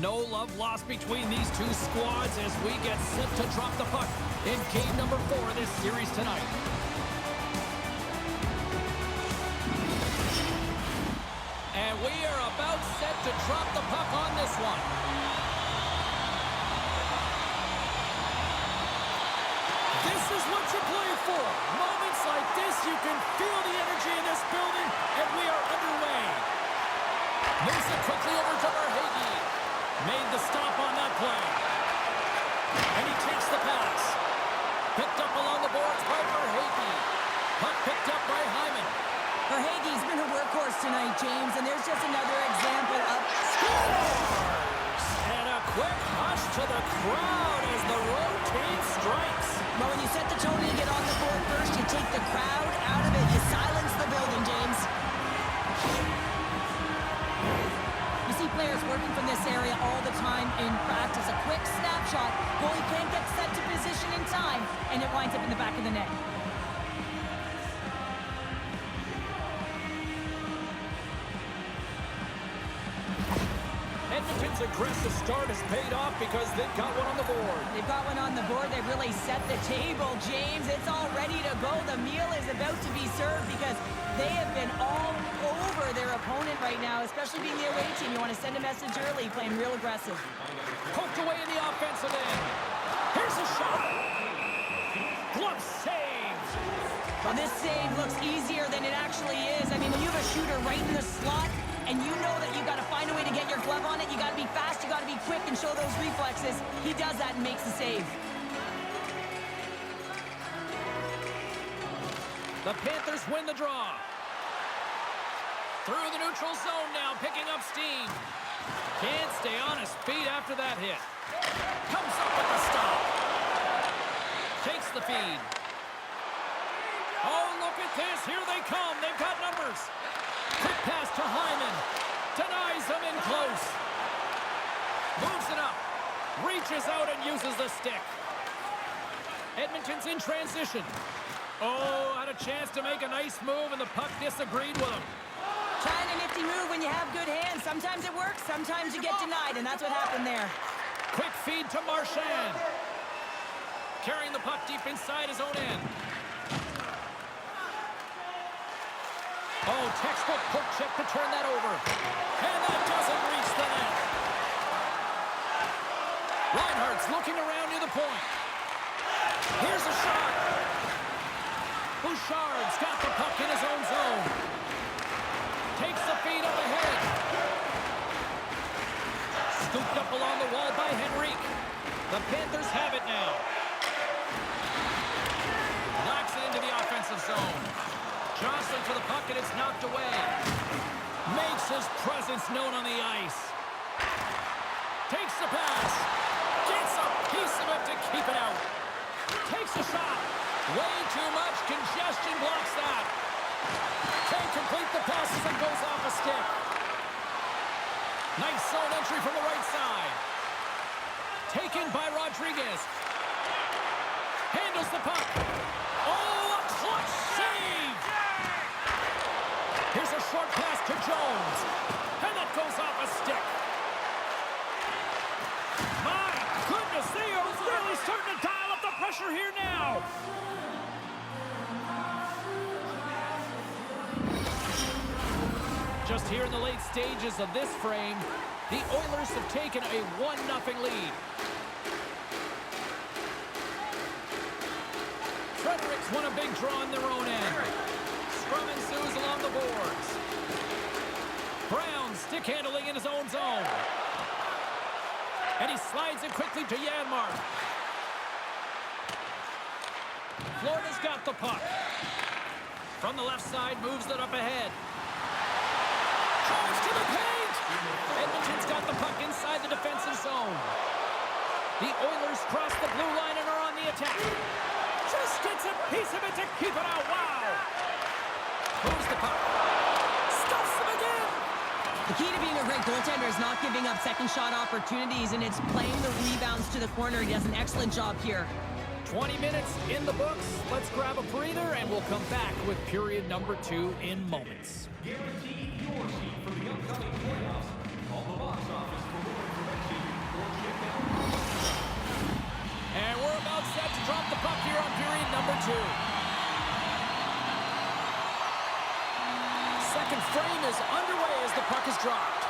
No love lost between these two squads as we get set to drop the puck in game number 4 of this series tonight. And we are about set to drop the puck on this one. This is what you play for. Moments like this, you can feel the energy in this building, and we are underway. Moves it quickly over to Verhaeghe. Made the stop on that play. And he takes the pass. Picked up along the boards by Verhaeghe. Puck picked up by Hyman. Verhaeghe's been a workhorse tonight, James, and there's just another example of scores! And a quick hush to the crowd as the rotate strikes. Well, when you set the tone and you get on the board first, you take the crowd out of it. You silence the building, James. You see players working from this area all the time in practice. A quick snapshot. Goalie can't get set to position in time, and it winds up in the back of the net. Edmonton's aggressive start has paid off because they've got one on the board. They've got one on the board. They've really set the table, James. It's all ready to go. The meal is about to be served because they have been all over their opponent right now, especially being the away team. You want to send a message early, playing real aggressive. Poked away in the offensive end. Here's a shot. Glove save. Well, this save looks easier than it actually is. I mean, when you have a shooter right in the slot, and you know that you've got to find a way to get your glove on it. You got to be fast, you got to be quick and show those reflexes. He does that and makes the save. The Panthers win the draw. Through the neutral zone now, picking up steam. Can't stay on his feet after that hit. Comes up with the stop. Takes the feed. Oh, look at this. Here they come. They've got numbers. Quick pass to Hyman. Denies him in close. Moves it up. Reaches out and uses the stick. Edmonton's in transition. Oh, had a chance to make a nice move and the puck disagreed with him. Trying a nifty move when you have good hands. Sometimes it works, sometimes you get denied, and that's what happened there. Quick feed to Marchand. Carrying the puck deep inside his own end. Oh, textbook poke check to turn that over. And that doesn't reach the net. Reinhardt's looking around near the point. Here's a shot. Bouchard's got the puck in his own zone. Takes the feed up ahead. Scooped up along the wall by Henrique. The Panthers have it now. Knocks it into the offensive zone. Johnson for the puck, and it's knocked away. Makes his presence known on the ice. Takes the pass. Gets a piece of it to keep it out. Takes a shot. Way too much congestion blocks that. Can't complete the passes and goes off a stick. Nice zone entry from the right side. Taken by Rodriguez. Handles the puck. Oh, a clutch save! Here's a short pass to Jones. And that goes off a stick. My goodness, they are really starting to dial up the pressure here now. Just here in the late stages of this frame, the Oilers have taken a 1-0 lead. Fredericks won a big draw in their own end. Scrum ensues along the boards. Brown stick handling in his own zone. And he slides it quickly to Janmark. Florida's got the puck. From the left side, moves it up ahead. Drives to the paint! Edmonton's got the puck inside the defensive zone. The Oilers cross the blue line and are on the attack. Just gets a piece of it to keep it out. Wow! Moves the puck. Stuffs him again! The key to being a great goaltender is not giving up second shot opportunities, and it's playing the rebounds to the corner. He does an excellent job here. 20 minutes in the books. Let's grab a breather, and we'll come back with period number 2 in moments. Guarantee your seat for the upcoming playoffs. Call the box office for more information And we're about set to drop the puck here on period number 2. Second frame is underway as the puck is dropped.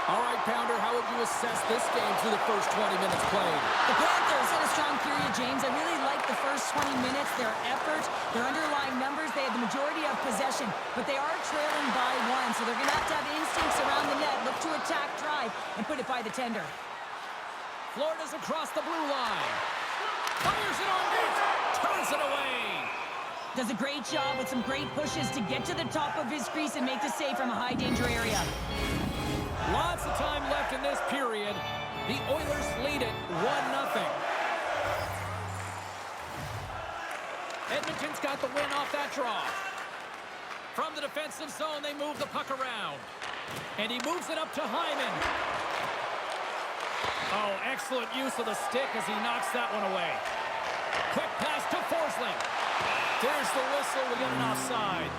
All right, Pounder, how would you assess this game through the first 20 minutes played? The Panthers had a strong period, James. I really liked the first 20 minutes, their effort, their underlying numbers. They had the majority of possession, but they are trailing by 1, so they're going to have instincts around the net, look to attack, drive, and put it by the tender. Florida's across the blue line. Fires it on net. Turns it away. Does a great job with some great pushes to get to the top of his crease and make the save from a high-danger area. Lots of time left in this period. The Oilers lead it 1-0. Edmonton's got the win off that draw. From the defensive zone, they move the puck around. And he moves it up to Hyman. Oh, excellent use of the stick as he knocks that one away. Quick pass to Forsling. There's the whistle. We got an offside.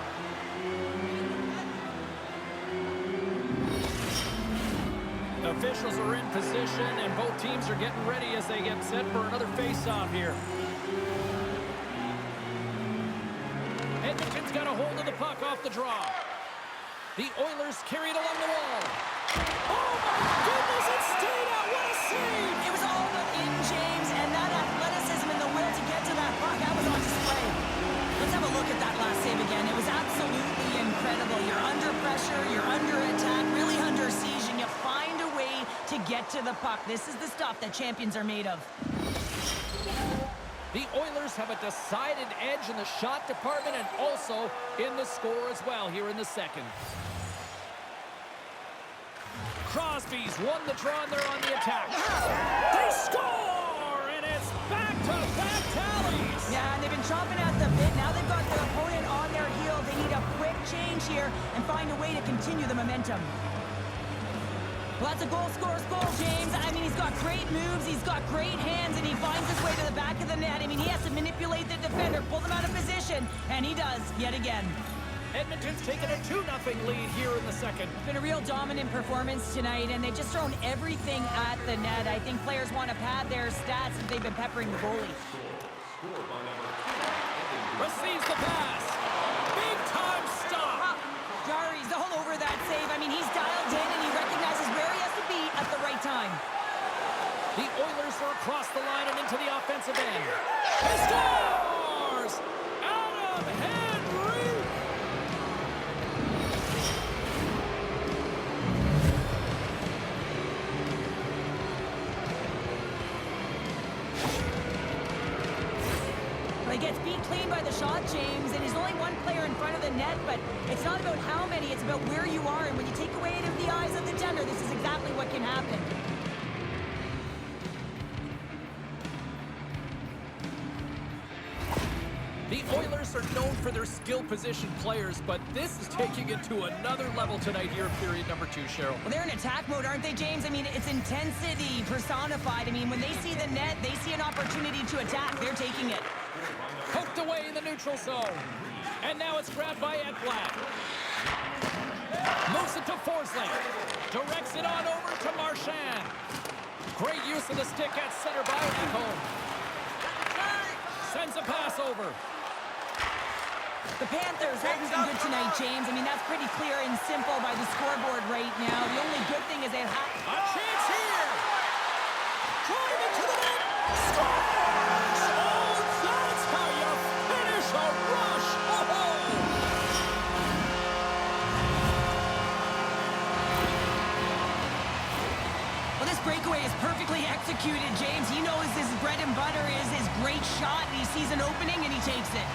The officials are in position, and both teams are getting ready as they get set for another face-off here. Edmonton's got a hold of the puck off the draw. The Oilers carry it along the wall. Oh, my goodness, it stayed out. What a save! It was all but in, James, and that athleticism and the will to get to that puck, that was on display. Let's have a look at that last save again. It was absolutely incredible. You're under pressure, you're under attack, really under siege, and you find a way to get to the puck. This is the stuff that champions are made of. The Oilers have a decided edge in the shot department and also in the score as well here in the second. Crosby's won the draw and they're on the attack. They score! And it's back-to-back tallies! Yeah, and they've been chomping at the bit. Now they've got their opponent on their heel. They need a quick change here and find a way to continue the momentum. Well, that's a goal scorer's goal, James. I mean, he's got great moves, he's got great hands, and he finds his way to the back of the net. I mean, he has to manipulate the defender, pull them out of position, and he does yet again. Edmonton's taken a 2-0 lead here in the second. It's been a real dominant performance tonight, and they've just thrown everything at the net. I think players want to pad their stats as they've been peppering the goalie. Receives the pass. Big time stop. Jari's all over that save. I mean, he's dialed in, and he recognizes where he has to be at the right time. The Oilers are across the line and into the offensive end. He scores! Adam Henry! Well, he gets beat clean by the shot, James, and he's only one player in front of the net, but it's not about how many, it's about where you are, and when you take away it of the eyes of the tender, this is exactly what can happen. The Oilers are known for their skill position players, but this is taking it to another level tonight here in period number 2, Cheryl. Well, they're in attack mode, aren't they, James? I mean, it's intensity personified. I mean, when they see the net, they see an opportunity to attack. They're taking it. Poked away in the neutral zone. And now it's grabbed by Edblad. Moves it to Forsling. Directs it on over to Marchand. Great use of the stick at center by Ekholm. Sends a pass over. The Panthers haven't been good tonight, James. I mean, that's pretty clear and simple by the scoreboard right now. The only good thing is they have a chance here. Driving to the net. Scores! Oh, that's how you finish a rush. Oh! Well, this breakaway is perfectly executed, James. He knows his bread and butter is his great shot, and he sees an opening, and he takes it.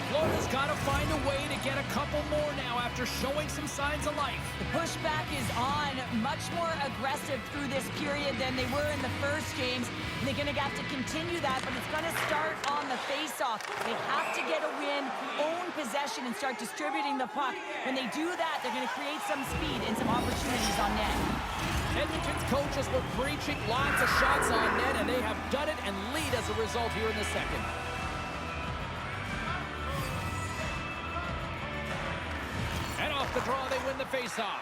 Florida's got to find a way to get a couple more now after showing some signs of life. The pushback is on, much more aggressive through this period than they were in the first, James. They're going to have to continue that, but it's going to start on the face-off. They have to get a win, own possession, and start distributing the puck. When they do that, they're going to create some speed and some opportunities on net. Edmonton's coaches were preaching lots of shots on net, and they have done it and lead as a result here in the second. win the faceoff.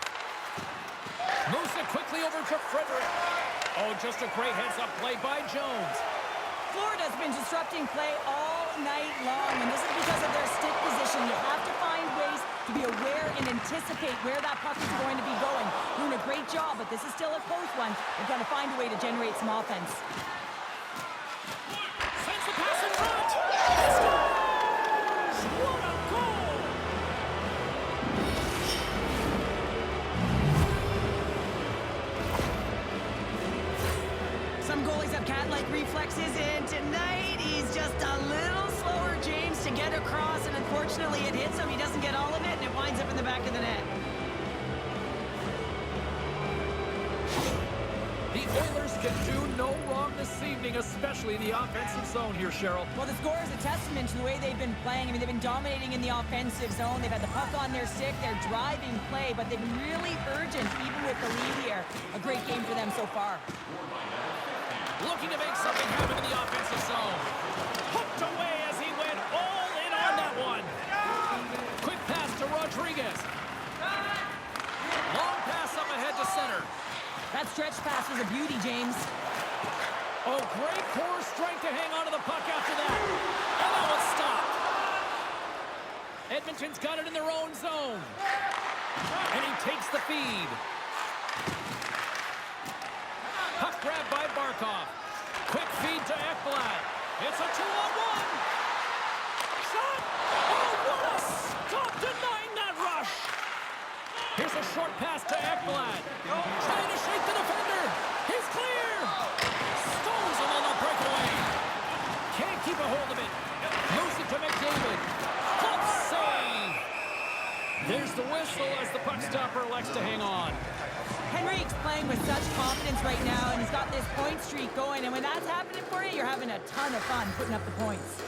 Moves it quickly over to Frederick. Oh, just a great heads-up play by Jones. Florida's been disrupting play all night long, and this is because of their stick position. You have to find ways to be aware and anticipate where that puck is going to be going. Doing a great job, but this is still a close one. They've got to find a way to generate some offense. Sends the pass in front. He scores! What a goal! Some goalies have cat-like reflexes, and tonight he's just a little slower, James, to get across, and unfortunately it hits him. He doesn't get all of it, and it winds up in the back of the net. The Oilers can do no wrong this evening, especially in the offensive zone here, Cheryl. Well, the score is a testament to the way they've been playing. I mean, they've been dominating in the offensive zone. They've had the puck on their stick. They're driving play, but they've been really urgent, even with the lead here. A great game for them so far. Looking to make something happen in the offensive zone. Hooked away as he went all in on that one. Quick pass to Rodriguez. Long pass up ahead to center. That stretch pass was a beauty, James. Oh, great core strength to hang on to the puck after that. And that one's stopped. Edmonton's got it in their own zone. And he takes the feed. Puck grab by Barkov. Quick feed to Ekblad. It's a 2-on-1. Shot! Oh, what a stop denying that rush! Here's a short pass to Ekblad. Trying to shake the defender. He's clear! Stones him on the breakaway. Can't keep a hold of it. Moves it to McDavid. Glove save! There's the whistle as the puck stopper elects to hang on. Henrique's playing with such confidence right now, and he's got this point streak going, and when that's happening for you, you're having a ton of fun putting up the points.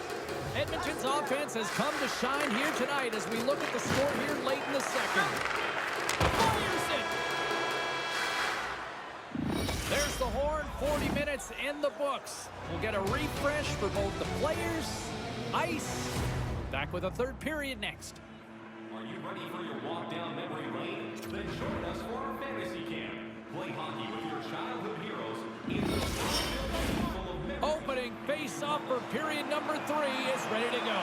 Edmonton's offense has come to shine here tonight as we look at the score here late in the second. Fires it! There's the horn, 40 minutes in the books. We'll get a refresh for both the players, ice. Back with a third period next. Are you ready for your walk down memory lane? Then join us for our fantasy camp. Play hockey with your childhood heroes in the full of memories. Opening face-off for period number 3 is ready to go.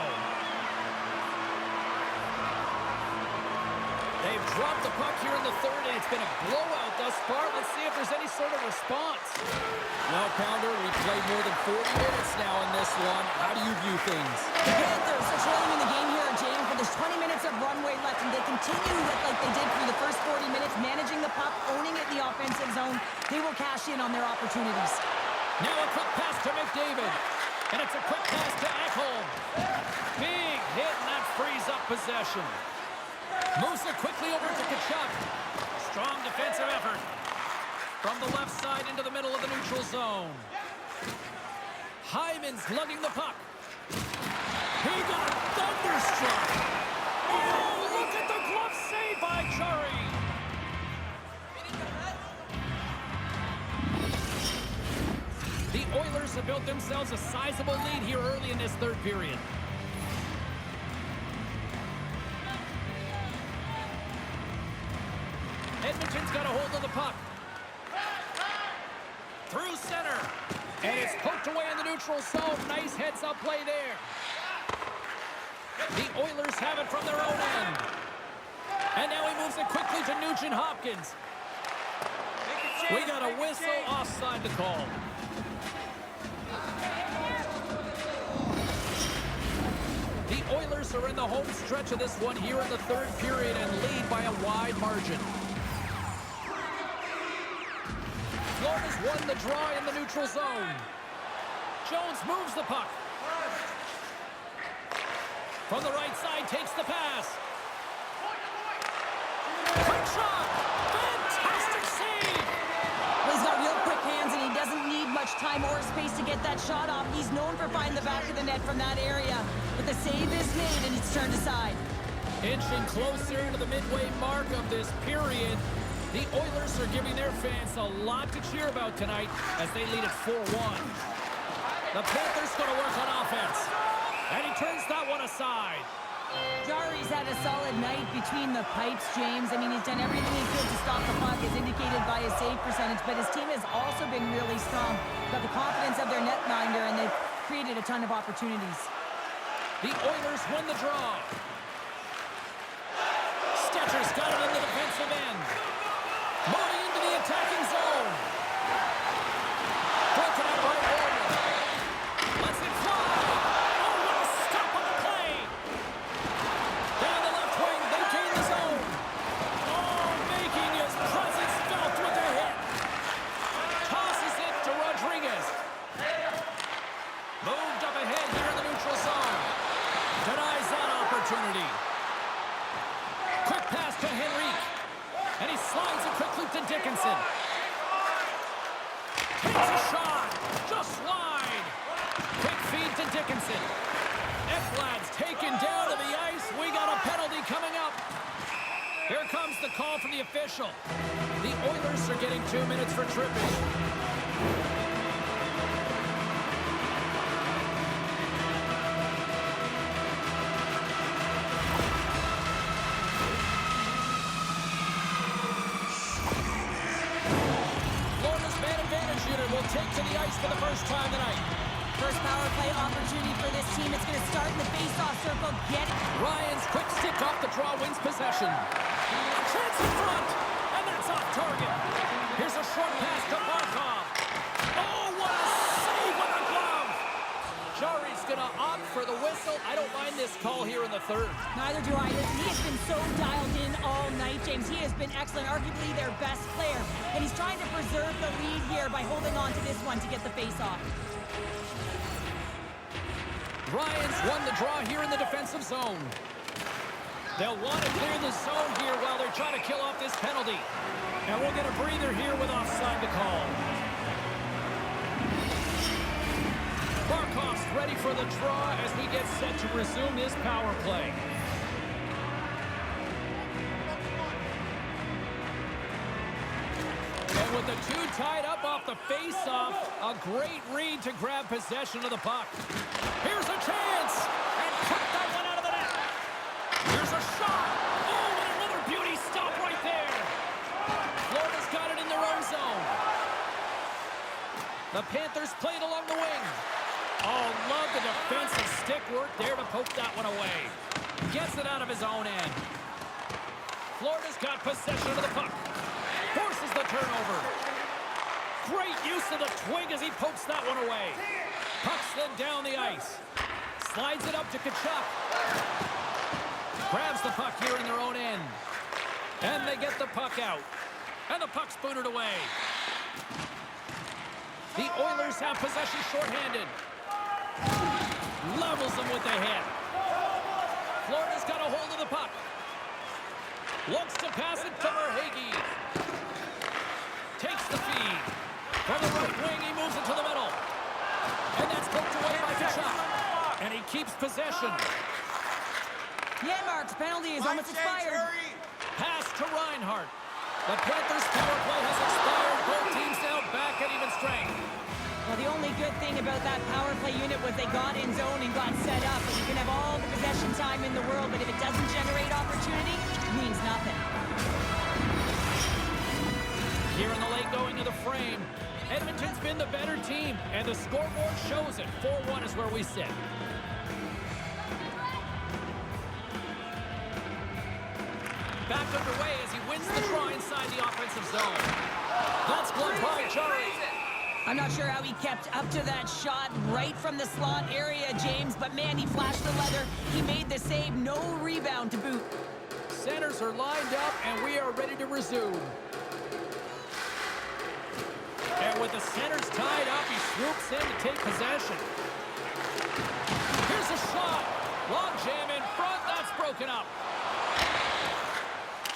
They've dropped the puck here in the third, and it's been a blowout thus far. Let's see if there's any sort of response. Well, Pounder, we've played more than 40 minutes now in this one. How do you view things? The Panthers are trailing in the game here, James, but there's 20 minutes of runway left, and they continue with like they did through the first 40 minutes, managing the puck, owning it in the offensive zone. They will cash in on their opportunities. Now a quick pass to McDavid. And it's a quick pass to Ekholm. Big hit, and that frees up possession. Moves it quickly over to Tkachuk. Strong defensive effort. From the left side into the middle of the neutral zone. Hyman's lugging the puck. He got thunderstruck. Oh, look at the glove save by Chari. The Oilers have built themselves a sizable lead here early in this third period. Edmonton's got a hold of the puck. Through center. And it's poked away in the neutral zone. Nice heads-up play there. The Oilers have it from their own end. And now he moves it quickly to Nugent Hopkins. We got a whistle offside to call. The Oilers are in the home stretch of this one here in the third period and lead by a wide margin. Florida's won the draw in the neutral zone. Jones moves the puck. From the right side, takes the pass. Quick shot! Fantastic save! Well, he's got real quick hands, and he doesn't need much time or space to get that shot off. He's known for finding the back of the net from that area. But the save is made, and it's turned aside. Inching closer to the midway mark of this period. The Oilers are giving their fans a lot to cheer about tonight as they lead at 4-1. The Panthers going to work on offense. And he turns that one aside. Jari's had a solid night between the pipes, James. I mean, he's done everything he could to stop the puck, as indicated by his save percentage, but his team has also been really strong. Got the confidence of their netminder, and they've created a ton of opportunities. The Oilers win the draw. Stetcher's got it in the defensive end. Moving into the attacking zone. Broken up by Orman. Lets it fly. Oh, what a stop on the play. Down the left wing, they gain the zone. Oh, making his presence felt with a hit. Tosses it to Rodriguez. Moved up ahead here in the neutral zone. Denies that opportunity. Quick pass to Henrique. And he slides a quick loop to Dickinson. Takes a shot. Just wide. Quick feed to Dickinson. Ekblad's taken down to the ice. We got a penalty coming up. Here comes the call from the official. The Oilers are getting 2 minutes for tripping. Will take to the ice for the first time tonight. First power play opportunity for this team. It's going to start in the face-off circle. Get it. Ryan's quick stick off the draw wins possession. Chance in front, and that's off target. Here's a short pass to Barkov. Oh, what a save with a glove! Jari's going to opt for the whistle. I don't mind this call here in the third. Neither do I. He has been so dialed in all night, James. He has been excellent, arguably their best player. And he's trying to preserve the lead here by holding on to this one to get the face-off. Ryan's won the draw here in the defensive zone. They'll want to clear the zone here while they're trying to kill off this penalty. And we'll get a breather here with offside to call. Barkov's ready for the draw as we get set to resume this power play. And with the two tied up off the face-off, a great read to grab possession of the puck. Here's a chance! And cut that one out of the net! Here's a shot! Oh, and another beauty stop right there! Florida's got it in their own zone. The Panthers played along the wing. Oh, love the defensive stick work there to poke that one away. Gets it out of his own end. Florida's got possession of the puck. Forces the turnover. Great use of the twig as he pokes that one away. Puck slid down the ice. Slides it up to Tkachuk. Grabs the puck here in their own end. And they get the puck out. And the puck's booted away. The Oilers have possession shorthanded. Levels them with the hit. Florida's got a hold of the puck. Looks to pass it to Verhaeghe. Takes the feed. From the right wing, he moves it to the middle. And that's poked away by Tkachuk. And he keeps possession. Janmark's penalty is almost expired. Pass to Reinhart. The Panthers' power play has expired. Both teams now back at even strength. Well, the only good thing about that power play unit was they got in zone and got set up. And you can have all the possession time in the world, but if it doesn't generate opportunity, it means nothing. Here in the late going of the frame, Edmonton's been the better team, and the scoreboard shows it. 4-1 is where we sit. Back underway as he wins the draw inside the offensive zone. That's blocked by Jari. I'm not sure how he kept up to that shot right from the slot area, James, but man, he flashed the leather. He made the save, no rebound to boot. Centers are lined up, and we are ready to resume. And with the centers tied up, he swoops in to take possession. Here's a shot. Long jam in front. That's broken up.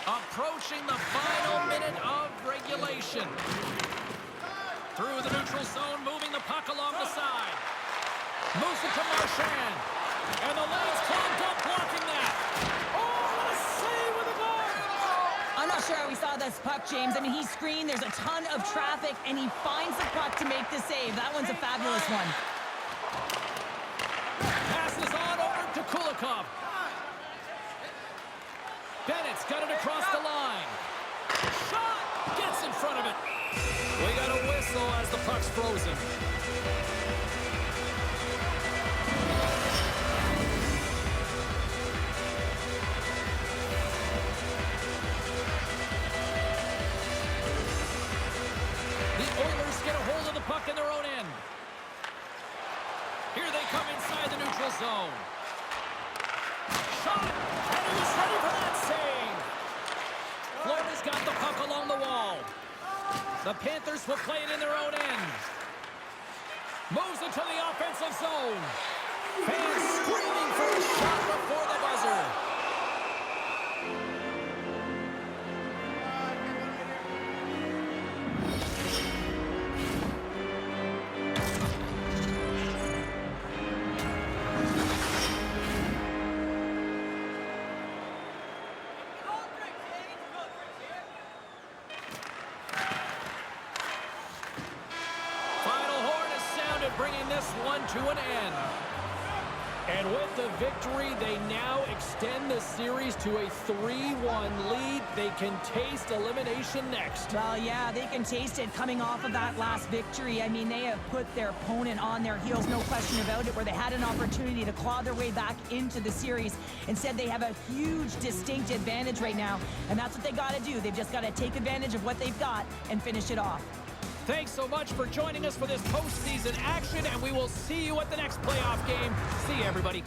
Approaching the final minute of regulation. Through the neutral zone, moving the puck along the side. Moves it to Marchand. And the lane's clogged up, blocking that. Oh, what a save with a glove! I'm not sure how we saw this puck, James. I mean, he screened, there's a ton of traffic, and he finds the puck to make the save. That one's a fabulous one. Passes on over to Kulikov. Bennett's got it across the line. Shot! Gets in front of it. We got a whistle as the puck's frozen. The Oilers get a hold of the puck in their own end. Here they come inside the neutral zone. Shot! And he was ready for that save. Florida's got the puck along the wall. The Panthers will play it in their own end. Moves into the offensive zone. Fans screaming for a shot before the buzzer. Bringing this one to an end. And with the victory, they now extend the series to a 3-1 lead. They can taste elimination next. Well, yeah, they can taste it coming off of that last victory. I mean, they have put their opponent on their heels, no question about it, where they had an opportunity to claw their way back into the series. Instead, they have a huge, distinct advantage right now, and that's what they got to do. They've just got to take advantage of what they've got and finish it off. Thanks so much for joining us for this postseason action, and we will see you at the next playoff game. See you, everybody.